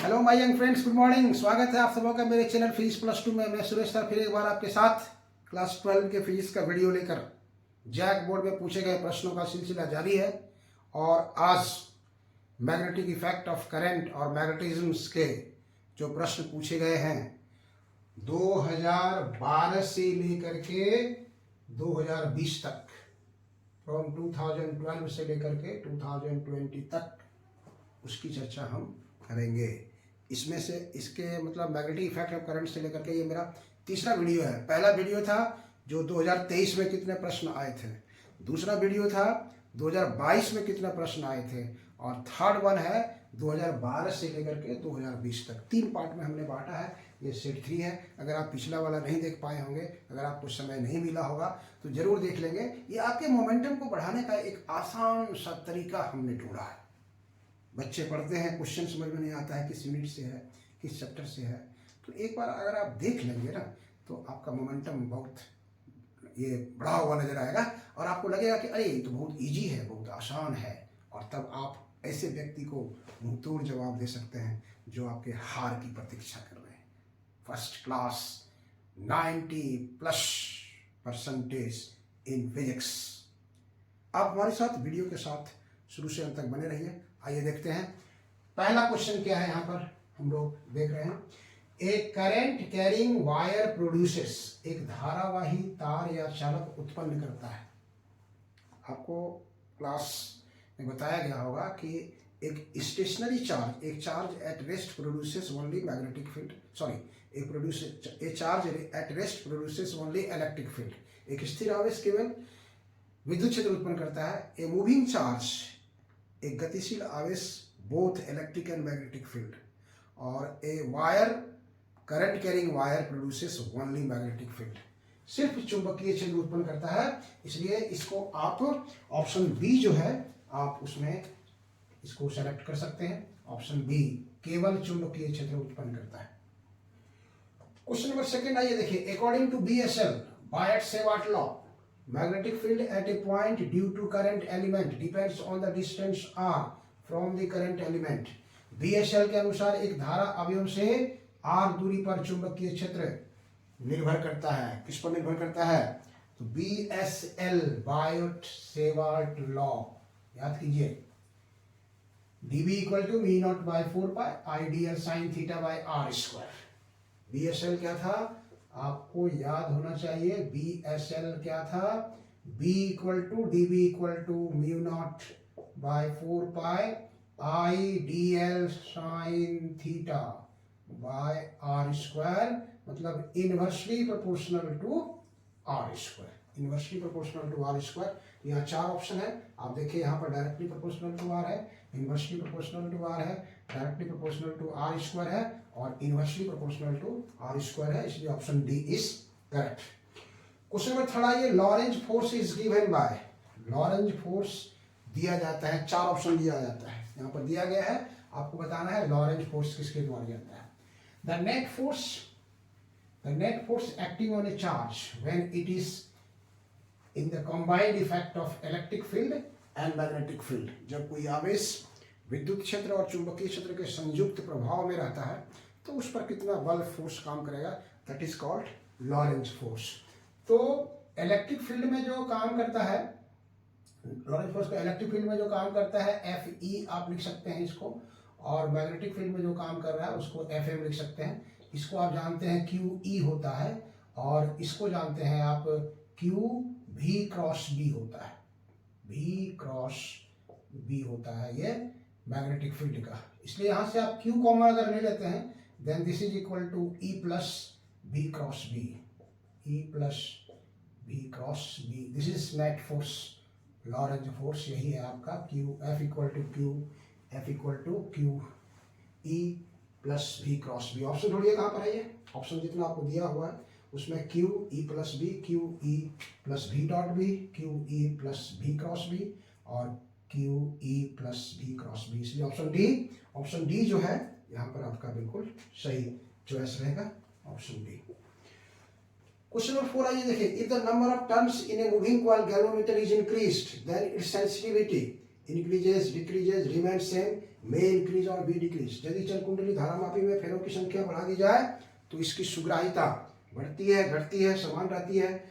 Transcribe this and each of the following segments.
Hello my young friends, good morning. स्वागत है आप सबों का मेरे चैनल फिजिक्स प्लस टू में। मैं सुरेश सर फिर एक बार आपके साथ क्लास 12 के फिजिक्स का वीडियो लेकर जैक बोर्ड में पूछे गए प्रश्नों का सिलसिला जारी है। और आज मैग्नेटिक इफेक्ट ऑफ करंट और मैग्नेटिज्म्स के जो प्रश्न पूछे गए हैं 2012 से लेकर के 2020 तक, फ्रॉम 2012 से लेकर के 2020 तक, उसकी चर्चा हम करेंगे। इसमें से इसके मतलब मैग्नेटिक इफेक्ट ऑफ करंट से लेकर के ये मेरा तीसरा वीडियो है। पहला वीडियो था जो 2023 में कितने प्रश्न आए थे, दूसरा वीडियो था 2022 में कितने प्रश्न आए थे, और थर्ड वन है 2012 से लेकर के 2020 तक। 3 पार्ट में हमने बांटा है। ये सेट 3 है। अगर आप पिछला वाला नहीं देख पाए होंगे, अगर आपको समय नहीं मिला होगा तो जरूर देख लेंगे। ये आपके मोमेंटम को बढ़ाने का एक आसान सा तरीका हमने ढूंढा है। बच्चे पढ़ते हैं, क्वेश्चन समझ में नहीं आता है किस यूनिट से है, किस चैप्टर से है, तो एक बार अगर आप देख लेंगे ना तो आपका मोमेंटम बहुत ये बढ़ा हुआ नजर आएगा और आपको लगेगा कि अरे ये तो बहुत इजी है, बहुत आसान है। और तब आप ऐसे व्यक्ति को मुंह तोड़ जवाब दे सकते हैं जो आपके हार की प्रतीक्षा कर रहे हैं। First class 90+% in physics. आप हमारे साथ वीडियो के साथ शुरू से अंत तक बने रहिए। आइए देखते हैं पहला क्वेश्चन क्या है। यहाँ पर हम लोग देख रहे हैं, एक करंट कैरिंग वायर प्रोड्यूसेस, एक धारावाही तार या चालक उत्पन्न करता है। आपको क्लास में बताया गया होगा कि एक स्टेशनरी चार्ज, एक charge at rest produces only magnetic field, A charge at rest produces only electric field. एक स्थिर आवेश केवल विद्युत क्षेत्र उत्पन्न करता है। ए मूविंग चार्ज, एक गतिशील आवेश, both electric and magnetic field. और a wire current carrying wire produces only magnetic field, सिर्फ चुंबकीय क्षेत्र उत्पन्न करता है। इसलिए इसको आप ऑप्शन बी जो है आप उसमें इसको सेलेक्ट कर सकते हैं। ऑप्शन बी केवल चुंबकीय क्षेत्र उत्पन्न करता है। क्वेश्चन नंबर सेकंड आइए देखिए, according to BSL Biot Savart law, magnetic field at a point due to current element depends on the distance r from the current element। BSL के अनुसार एक धारा अवयव से r दूरी पर चुंबकीय क्षेत्र निर्भर करता है। किस पर निर्भर करता है? तो BSL बायट-सेवार्ट लॉ याद कीजिए। dB = μ0/4π IDL sin θ by r²। BSL क्या था आपको याद होना चाहिए। BSL क्या था? B = dB = μ0/4π IDL sin θ by r², मतलब inversely proportional to r²। Inversely proportional to r²। यहाँ 4 ऑप्शन है, आप देखिए यहाँ पर डायरेक्टली प्रोपोर्शनल टू r है, इनवर्सली प्रोपोर्शनल टू r है, डायरेक्टली प्रोपोर्शनल टू r² है और इनवर्सली प्रोपोर्शनल टू r² है। इसलिए option D is correct. Question number 3 आइए, Lorentz force is given by. Lorentz force दिया जाता है, 4 ऑप्शन दिया जाता है। यहाँ पर दिया गया है, आपको बताना है लॉरेंज फोर्स किसके द्वारा जाता है। The net force acting on A charge when it is in the combined effect of electric field and magnetic field. जब कोई आवेश विद्युत क्षेत्र और चुंबकीय क्षेत्र के संयुक्त प्रभाव में रहता है तो उस पर कितना बल फोर्स काम करेगा, that is called Lorentz force. तो इलेक्ट्रिक फील्ड में जो काम करता है, लॉरेंज फोर्स का इलेक्ट्रिक फील्ड में जो काम करता है FE आप लिख सकते हैं इसको, और मैग्नेटिक फील्ड में जो काम कर रहा है उसको FM लिख सकते हैं। इसको आप जानते हैं QE होता है और इसको जानते हैं आप V×B होता है। V×B होता है ये मैग्नेटिक फील्ड का। इसलिए यहां से आप Q कॉमन अगर ले लेते हैं then this is equal to E+B×B। E+B×B, this is net force, Lorentz force यही है आपका। F = QE+B×B। ऑप्शन ढूंढिए कहां पर है ये। ऑप्शन जितना आपको दिया हुआ है उसमें QE+B, QE+B.B, QE+B×B और QE+B×B। इसलिए ऑप्शन डी जो है यहाँ पर आपका बिल्कुल सही चॉइस रहेगा, ऑप्शन डी। क्वेश्चन नंबर 4 आइए देखिए, if the number of turns in a moving coil galvanometer is increased then its sensitivity increases decreases remain same, may increase और बी डिक्रीज। यदि चल कुंडली धारामापी में फेरों की संख्या बढ़ा दी जाए तो इसकी सुग्राहिता बढ़ती है, घटती है, समान रहती है,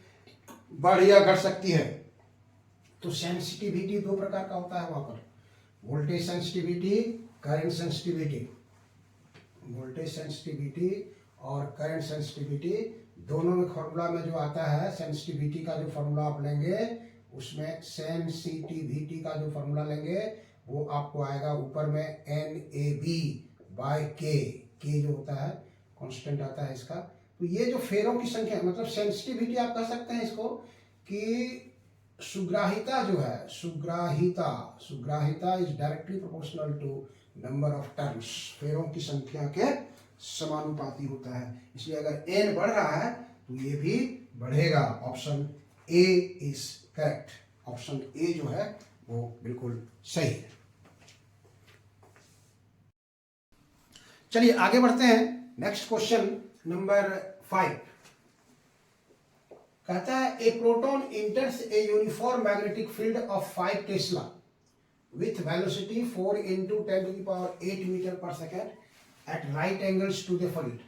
बढ़ या घट सकती है। तो सेंसिटिविटी दो प्रकार का होता है वहां पर, voltage sensitivity, current sensitivity. Voltage sensitivity और करंट सेंसिटिविटी दोनों में फॉर्मूला में जो आता है, सेंसिटिविटी का जो फॉर्मूला आप लेंगे उसमें सेंसिटिविटी का जो फॉर्मूला लेंगे वो आपको आएगा ऊपर में NAB/K। के जो होता है कांस्टेंट आता है इसका। तो ये जो फेरों की संख्या मतलब सेंसिटिविटी आप कह सकते हैं इसको कि सुग्राहिता जो है, सुग्राहिता is directly proportional to number of turns, फेरों की संख्या के समानुपाती होता है। इसलिए अगर n बढ़ रहा है तो ये भी बढ़ेगा। Option A is correct, option A जो है वो बिल्कुल सही है। चलिए आगे बढ़ते हैं। नेक्स्ट क्वेश्चन नंबर 5 कहता है a proton enters a uniform magnetic field of 5 tesla with velocity 4 into 10 to the power 8 meter per second at right angles to the field.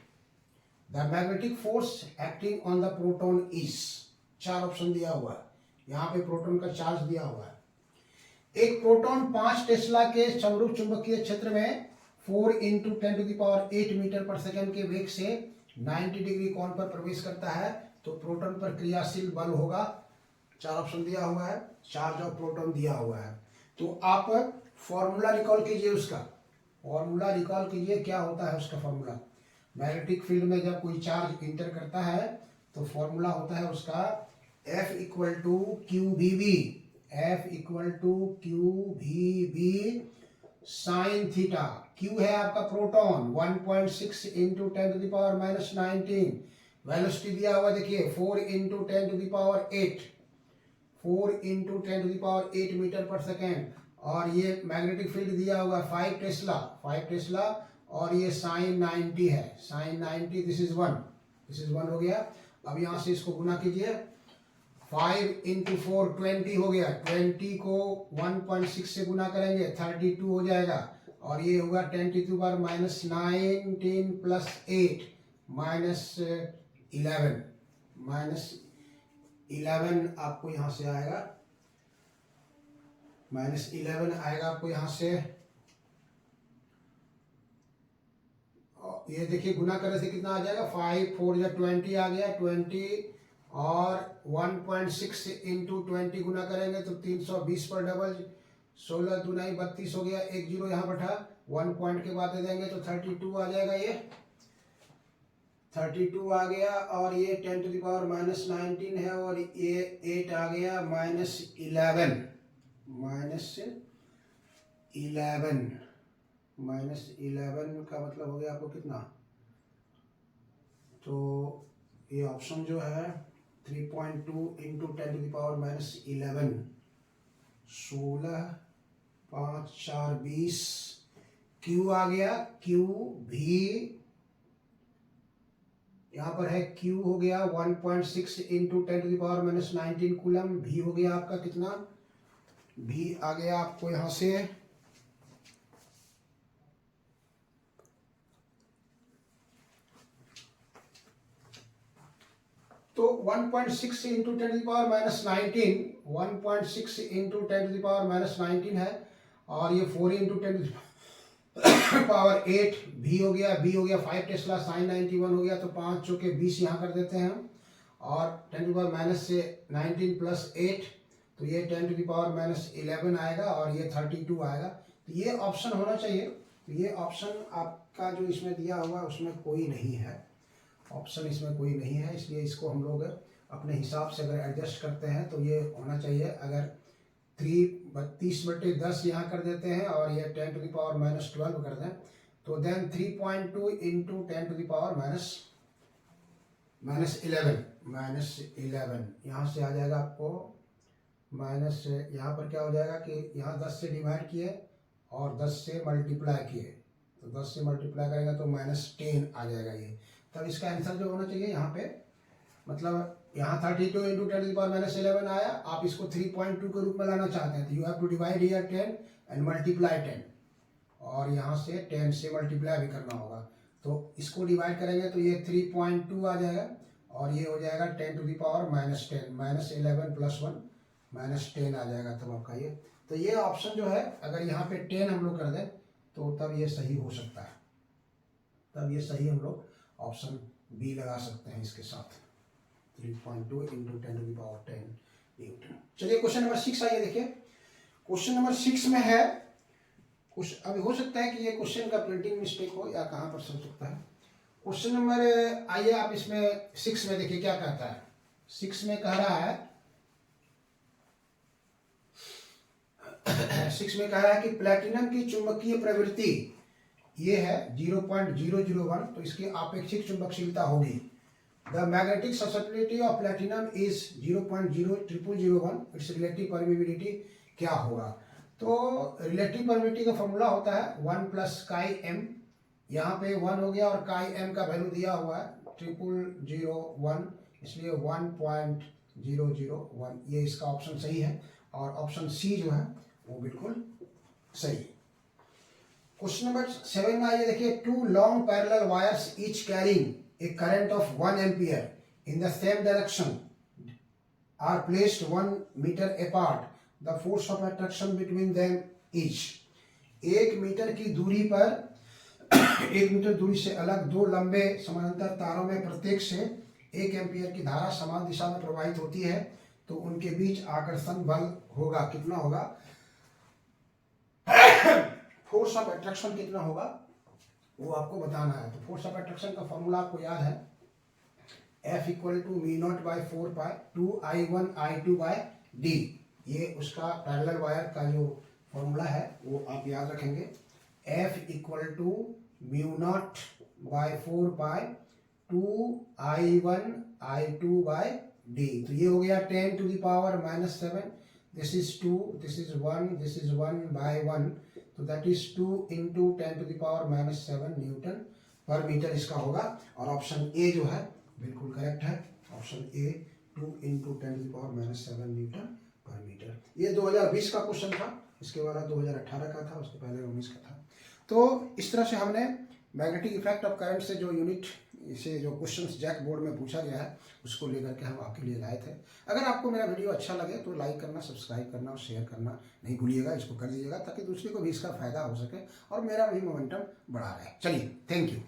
The magnetic force acting on the proton is, 4 option दिया हुआ है, यहाँ पे proton का charge दिया हुआ है। एक प्रोटॉन 5 टेस्ला के समरूप चुंबकीय क्षेत्र में 4 into 10 to the power 8 metre पर सेकंड के वेग से 90 डिग्री कोण पर प्रवेश करता है तो प्रोटॉन पर क्रियाशील बल होगा। 4 ऑप्शन दिया हुआ है, चार्ज ऑफ प्रोटॉन दिया हुआ है। तो आप फॉर्मूला रिकॉल कीजिए, उसका फॉर्मूला रिकॉल कीजिए, क्या होता है उसका फॉर्मूला। मैग्नेटिक फील्ड में जब कोई चार्ज इंटर करता है तो फॉर्मूला होता है उसका F equal to Q V B, F equal to Q V B sine theta. Q है आपका proton 1.6 into 10 to the power minus 19, velocity दिया हुआ देखिए 4 into 10 to the power 8, 4 into 10 to the power 8 metre पर second, और ये magnetic field दिया हुआ 5 टेस्ला और ये साइन 90 है, साइन 90, दिस इज 1 हो गया। अब यहाँ से इसको गुना कीजिए, 5 इंटू 4 20 हो गया, 20 को 1.6 से गुना करेंगे 32 हो जाएगा, और ये होगा 10 to the power minus 19 plus 8 minus 11 आपको यहाँ से आएगा, माइनस 11 आएगा आपको यहाँ से। ये देखिए गुना करने से कितना आ जाएगा, 5 4 या 20 आ गया, 20 और 1.6 इंटू 20 गुना करेंगे तो 320 पर डबल, 16 दूना 32 हो गया, 1 0 यहाँ बैठा, 1 पॉइंट के बाद दे देंगे तो 32 आ जाएगा, ये 32 आ गया, और ये 10 टू द पावर माइनस 19 है, और ये 8 आ गया, माइनस 11 का मतलब हो गया आपको कितना, तो ये ऑप्शन जो है 3.2 into 10 to the power minus 11, 16 5 4 20, Q आ गया, क्यू भी यहाँ पर है, क्यू हो गया 1.6 into 10 to the power minus 19 coulomb, भी हो गया आपका कितना, भी आ गया आपको यहाँ से तो 1.6 into 10 to the power minus 19, 1.6 into 10 to the power minus 19 है, और ये 4 इंटू 10 पावर 8 भी हो गया, 5 टेस्ला साइन 91 हो गया, तो 5 चौके 20 यहाँ कर देते हैं, और 10 टू द पावर माइनस से 19 प्लस 8 तो ये 10 टू द पावर माइनस 11 आएगा, और ये 32 आएगा। तो ये ऑप्शन होना चाहिए। तो ये ऑप्शन आपका जो इसमें दिया हुआ है उसमें कोई नहीं है, ऑप्शन इसमें कोई नहीं है, इसलिए इसको हम लोग अपने हिसाब से अगर एडजस्ट करते हैं तो ये होना चाहिए। अगर 32/10 यहाँ कर देते हैं और ये 10 टू द पावर माइनस 12 कर दें तो then 3.2 into 10 to the power minus 11 यहाँ से आ जाएगा आपको माइनस, यहाँ पर क्या हो जाएगा कि यहाँ 10 से डिवाइड किए और 10 से मल्टीप्लाई किए, तो 10 से मल्टीप्लाई करेंगे तो माइनस 10 आ जाएगा ये। तब इसका आंसर जो होना चाहिए यहाँ पे, मतलब यहाँ 32 इंटू 10⁻11 आया, आप इसको 3.2 के रूप में लाना चाहते हैं तो you have to divide here 10 and multiply 10, और यहाँ से 10 से मल्टीप्लाई भी करना होगा। तो इसको डिवाइड करेंगे तो ये 3.2 आ जाएगा, और ये हो जाएगा 10⁻10 -11 + 1 -10 आ जाएगा तब आपका ये। तो ये ऑप्शन जो है अगर यहाँ पे 10 हम लोग कर दें तो तब ये सही हो सकता है, तब ये सही हम लोग ऑप्शन बी लगा सकते हैं इसके साथ, 3.2 इंटू 10⁻10 न्यूटन। चलिए क्वेश्चन नंबर 6 आइए देखिए। क्वेश्चन नंबर 6 में है कुछ, अभी हो सकता है कि ये क्वेश्चन का प्रिंटिंग मिस्टेक हो या कहाँ पर चल सकता है। क्वेश्चन नंबर आइए आप इसमें 6 में देखिए क्या कहता है। 6 में कह रहा है 6 में कह रहा है कि प्लैटिनम की चुंबकीय प्रवृत्ति ये है 0.001, तो इसकी आपेक्षिक चुंबकशीलता होगी। The magnetic susceptibility of platinum is 0.00001, it's relative permeability क्या होगा। तो रिलेटिव परमिबिलिटी का फॉर्मूला होता है 1 + chi_m, यहाँ पे 1 हो गया और chi_m का वैल्यू दिया हुआ है 0001, इसलिए 1.001, ये इसका ऑप्शन सही है, और ऑप्शन सी जो है वो बिल्कुल सही। क्वेश्चन नंबर 7 में आइए देखिए। 2 long parallel wires each carrying a current of 1 ampere in the same direction are placed 1 meter apart. The force of attraction between them is 1 metre की दूरी पर 1 मीटर दूरी से अलग दो लंबे समानांतर तारों में प्रत्येक से 1 एम्पियर की धारा समान दिशा में प्रवाहित होती है, तो उनके बीच आकर्षण बल होगा, कितना होगा, फोर्स ऑफ अट्रैक्शन कितना होगा वो आपको बताना है। तो फोर्स ऑफ अट्रैक्शन का फॉर्मूला आपको याद है, F = μ0/4π 2I1I2/d, ये उसका पैरेलल वायर का जो फॉर्मूला है वो आप याद रखेंगे। F = μ0/4π 2I1I2/d, तो ये हो गया 10⁻⁻7, this is 2, this is 1, this is 1/1, तो दैट इज 2 इंटू 10⁻⁻7 न्यूटन पर मीटर इसका होगा। और ऑप्शन ए जो है बिल्कुल करेक्ट है, ऑप्शन ए 2 इंटू 10⁻�7 न्यूटन पर मीटर। ये 2020 का क्वेश्चन था, इसके बाद 2018 का था, उसके पहले 19 का था। तो इस तरह से हमने मैग्नेटिक इफेक्ट ऑफ करंट से जो यूनिट इसे जो क्वेश्चंस जैक बोर्ड में पूछा गया है उसको लेकर के हम आपके लिए लाए थे। अगर आपको मेरा वीडियो अच्छा लगे तो लाइक करना, सब्सक्राइब करना और शेयर करना नहीं भूलिएगा, इसको कर दीजिएगा ताकि दूसरे को भी इसका फायदा हो सके और मेरा भी मोमेंटम बढ़ा रहे। चलिए, थैंक यू।